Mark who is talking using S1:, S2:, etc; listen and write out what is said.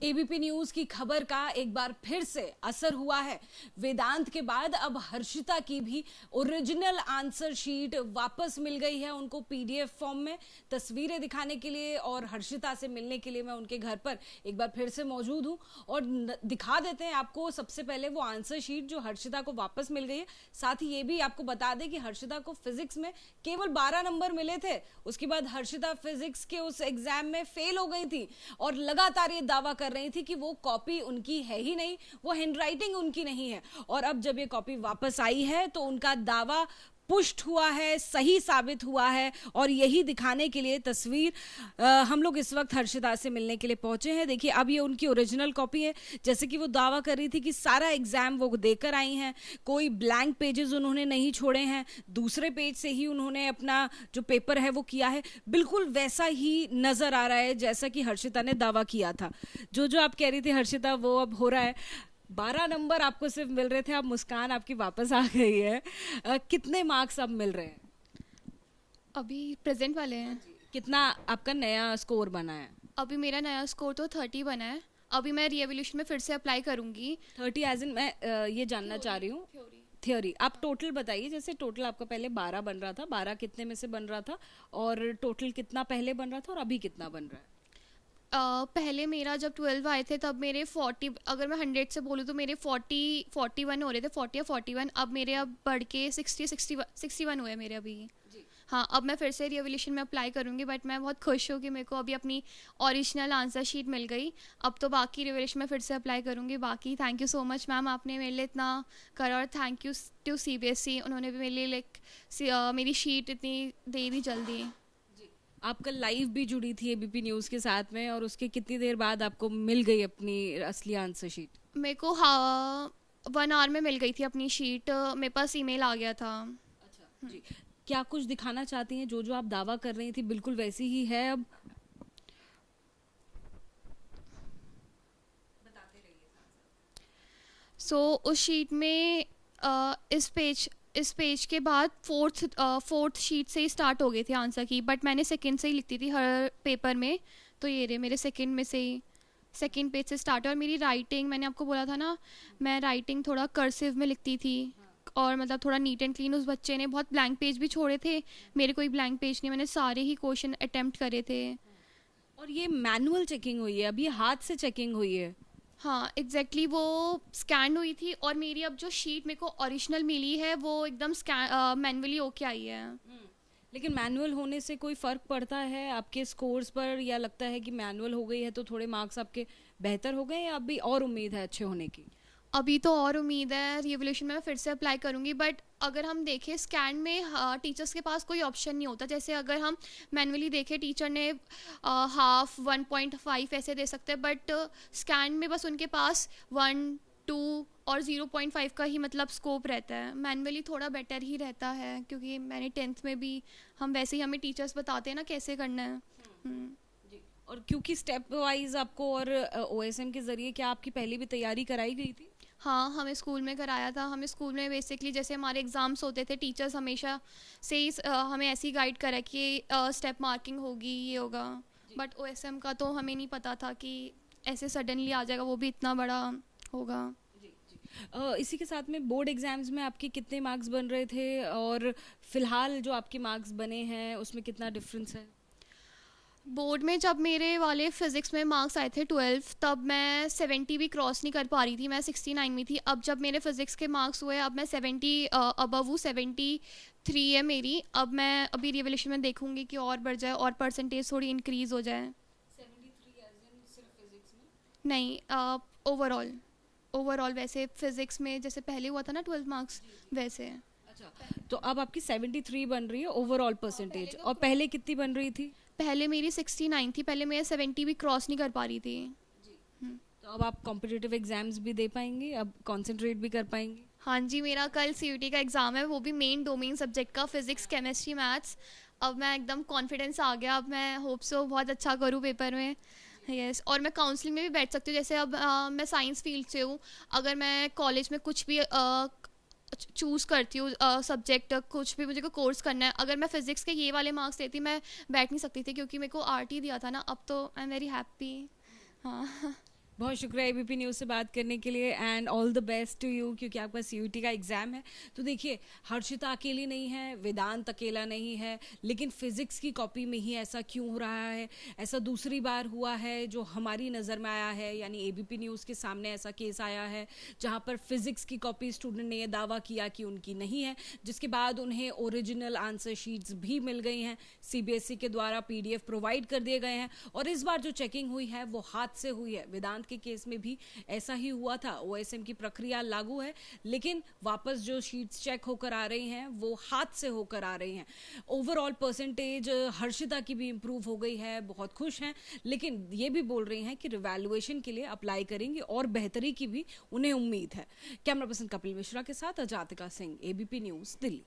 S1: ABP news की खबर का एक बार फिर से असर हुआ है। वेदांत के बाद अब हर्षिता की भी ओरिजिनल आंसर शीट वापस मिल गई है उनको पीडीएफ फॉर्म में। तस्वीरें दिखाने के लिए और हर्षिता से मिलने के लिए मैं उनके घर पर एक बार फिर से मौजूद हूं और दिखा देते हैं आपको सबसे पहले वो आंसर शीट जो हर्षिता को वापस मिल गई है। साथ ही ये भी आपको बता दें कि हर्षिता को फिजिक्स में केवल 12 नंबर मिले थे। उसके बाद हर्षिता फिजिक्स के उस एग्जाम में फेल हो गई थी और लगातार ये दावा कर रही थी कि वो कॉपी उनकी है ही नहीं, वो हैंडराइटिंग उनकी नहीं है। और अब जब ये कॉपी वापस आई है तो उनका दावा पुष्ट हुआ है, सही साबित हुआ है। और यही दिखाने के लिए तस्वीर हम लोग इस वक्त हर्षिता से मिलने के लिए पहुंचे हैं। देखिए अब ये उनकी ओरिजिनल कॉपी है। जैसे कि वो दावा कर रही थी कि सारा एग्जाम वो देकर आई हैं, कोई ब्लैंक पेजेस उन्होंने नहीं छोड़े हैं, दूसरे पेज से ही उन्होंने अपना जो पेपर है वो किया है। बिल्कुल वैसा ही नजर आ रहा है जैसा कि हर्षिता ने दावा किया था। जो आप कह रही थी हर्षिता वो अब हो रहा है। 12 नंबर आपको सिर्फ मिल रहे थे, अब मुस्कान आपकी वापस आ गई है। कितने मार्क्स अब मिल रहे हैं?
S2: अभी प्रेजेंट वाले हैं।
S1: कितना आपका नया स्कोर बना है?
S2: अभी मेरा नया स्कोर तो 30 बना है। अभी मैं रीएवोल्यूशन में फिर से अप्लाई करूंगी।
S1: 30 एज इन मैं ये जानना चाह रही हूँ थ्योरी। आप टोटल बताइए। जैसे टोटल आपका पहले 12 बन रहा था, 12 कितने में से बन रहा था और टोटल कितना पहले बन रहा था और अभी कितना बन रहा है?
S2: पहले मेरा जब 12 आए थे तब मेरे 40, अगर मैं 100 से बोलूँ तो मेरे 41 हो रहे थे, 40 या 41। अब मेरे अब बढ़ के 61 हुए मेरे अभी। हाँ, अब मैं फिर से रिवोल्यूशन में अप्लाई करूँगी। बट मैं बहुत खुश हूँ कि मेरे को अभी अपनी ओरिजिनल आंसर शीट मिल गई। अब तो बाकी रिवोल्यूशन में फिर से अप्लाई करूँगी। बाकी thank you so much ma'am, आपने मेरे लिए इतना करा। और थैंक यू टू सीबीएसई, उन्होंने भी मेरे लिए मेरी शीट इतनी दे दी जल्दी।
S1: आप कल लाइव भी जुड़ी थी एबीपी न्यूज़ के साथ में और उसके कितनी देर बाद आपको मिल गई अपनी असली आंसर शीट?
S2: मेरे को हाँ 1 आवर में मिल गई थी अपनी शीट। मेरे पास ईमेल आ गया था।
S1: अच्छा जी। क्या कुछ दिखाना चाहती हैं? जो आप दावा कर रही थी बिल्कुल वैसी ही है अब? बताते
S2: रहिए। उस शीट में इस पेज के बाद फोर्थ शीट से ही स्टार्ट हो गए थे आंसर की। बट मैंने सेकंड से ही लिखती थी हर पेपर में, तो ये रहे मेरे सेकंड में से ही सेकंड पेज से स्टार्ट है। और मेरी राइटिंग, मैंने आपको बोला था ना, मैं राइटिंग थोड़ा कर्सिव में लिखती थी और मतलब थोड़ा नीट एंड क्लीन। उस बच्चे ने बहुत ब्लैंक पेज भी छोड़े थे, मेरे कोई ब्लैंक पेज नहीं, मैंने सारे ही क्वेश्चन अटेम्प्ट करे थे।
S1: और ये मैनुअल चेकिंग हुई है, अभी हाथ से चेकिंग हुई है?
S2: हाँ एग्जैक्टली, वो स्कैन हुई थी। और मेरी अब जो शीट मेरे को ओरिजिनल मिली है वो एकदम मैनुअली होके आई है।
S1: लेकिन मैनुअल होने से कोई फ़र्क पड़ता है आपके स्कोर्स पर, या लगता है कि मैनुअल हो गई है तो थोड़े मार्क्स आपके बेहतर हो गए, या अभी और उम्मीद है अच्छे होने की?
S2: अभी तो और उम्मीद है। रिवोल्यूशन में मैं फिर से अप्लाई करूँगी। बट अगर हम देखें स्कैन में टीचर्स के पास कोई ऑप्शन नहीं होता। जैसे अगर हम मैनुअली देखें, टीचर ने हाफ 1.5 ऐसे दे सकते हैं। बट स्कैन में बस उनके पास 1, 2 और 0.5 का ही मतलब स्कोप रहता है। मैनुअली थोड़ा बेटर ही रहता है, क्योंकि मैंने 10th में भी हम वैसे ही, हमें टीचर्स बताते हैं ना कैसे करना है।
S1: और क्योंकि स्टेप वाइज आपको और ओएसएम के ज़रिए क्या आपकी पहले भी तैयारी कराई गई थी?
S2: हाँ, हमें स्कूल में कराया था। हमें स्कूल में बेसिकली जैसे हमारे एग्ज़ाम्स होते थे, टीचर्स हमेशा से ही हमें ऐसी गाइड करा कि स्टेप मार्किंग होगी, ये होगा। बट ओएसएम का तो हमें नहीं पता था कि ऐसे सडनली आ जाएगा, वो भी इतना बड़ा होगा।
S1: इसी के साथ में बोर्ड एग्जाम्स में आपके कितने मार्क्स बन रहे थे और फिलहाल जो आपके मार्क्स बने हैं उसमें कितना डिफरेंस है?
S2: बोर्ड में जब मेरे वाले फिज़िक्स में मार्क्स आए थे 12, तब मैं 70 भी क्रॉस नहीं कर पा रही थी, मैं 69 में थी। अब जब मेरे फिज़िक्स के मार्क्स हुए, अब मैं 70 अबव हूँ, 73 है मेरी। अब मैं अभी रिवोल्यूशन में देखूंगी कि और बढ़ जाए और परसेंटेज थोड़ी इंक्रीज़ हो जाए।
S1: 73 एज इन सिर्फ फिजिक्स में?
S2: नहीं, ओवरऑल वैसे फ़िज़िक्स में जैसे पहले हुआ था ना 12 मार्क्स, वैसे।
S1: अच्छा, तो अब आपकी 73 बन रही है ओवरऑल परसेंटेज, और पहले कितनी बन रही थी?
S2: पहले मेरी 69 थी, पहले मैं 70 भी क्रॉस नहीं कर पा रही थी।
S1: तो अब आप कॉम्पिटिटिव एग्जाम्स भी दे पाएंगे, अब कंसंट्रेट भी कर पाएंगे?
S2: हाँ जी, मेरा कल सीयूटी का एग्ज़ाम है, वो भी मेन डोमेन सब्जेक्ट का, फिज़िक्स, केमिस्ट्री, मैथ्स। अब मैं एकदम कॉन्फिडेंस आ गया। अब मैं होप सो बहुत अच्छा करूँ पेपर में। यस, और मैं काउंसलिंग में भी बैठ सकती हूँ। जैसे अब मैं साइंस फील्ड से हूँ, अगर मैं कॉलेज में कुछ भी चूज़ करती हूँ सब्जेक्ट, कुछ भी मुझे को कोर्स करना है, अगर मैं फिज़िक्स के ये वाले मार्क्स लेती, मैं बैठ नहीं सकती थी, क्योंकि मेरे को आर्ट ही दिया था ना। अब तो आई एम वेरी हैप्पी। हाँ।
S1: बहुत शुक्रिया एबीपी न्यूज़ से बात करने के लिए and all the best to you, क्योंकि आपका सीयूटी का एग्जाम है। तो देखिए, हर्षिता अकेली नहीं है, वेदांत अकेला नहीं है, लेकिन फिजिक्स की कॉपी में ही ऐसा क्यों हो रहा है? ऐसा दूसरी बार हुआ है जो हमारी नज़र में आया है, यानी एबीपी न्यूज़ के सामने ऐसा केस आया है जहां पर फिजिक्स की कॉपी स्टूडेंट ने यह दावा किया कि उनकी नहीं है, जिसके बाद उन्हें ओरिजिनल आंसर शीट्स भी मिल गई हैं, सीबीएसई के द्वारा पीडीएफ प्रोवाइड कर दिए गए हैं। और इस बार जो चेकिंग हुई है वो हाथ से हुई है। वेदांत के केस में भी ऐसा ही हुआ था, ओएसएम की प्रक्रिया लागू है, लेकिन वापस जो शीट्स चेक होकर आ रही हैं वो हाथ से होकर आ रही हैं। ओवरऑल परसेंटेज हर्षिता की भी इंप्रूव हो गई है, बहुत खुश हैं, लेकिन ये भी बोल रही हैं कि रिवैल्यूएशन के लिए अप्लाई करेंगी और बेहतरी की भी उन्हें उम्मीद है। कैमरा पर्सन कपिल मिश्रा के साथ अजातिका सिंह, एबीपी न्यूज़, दिल्ली।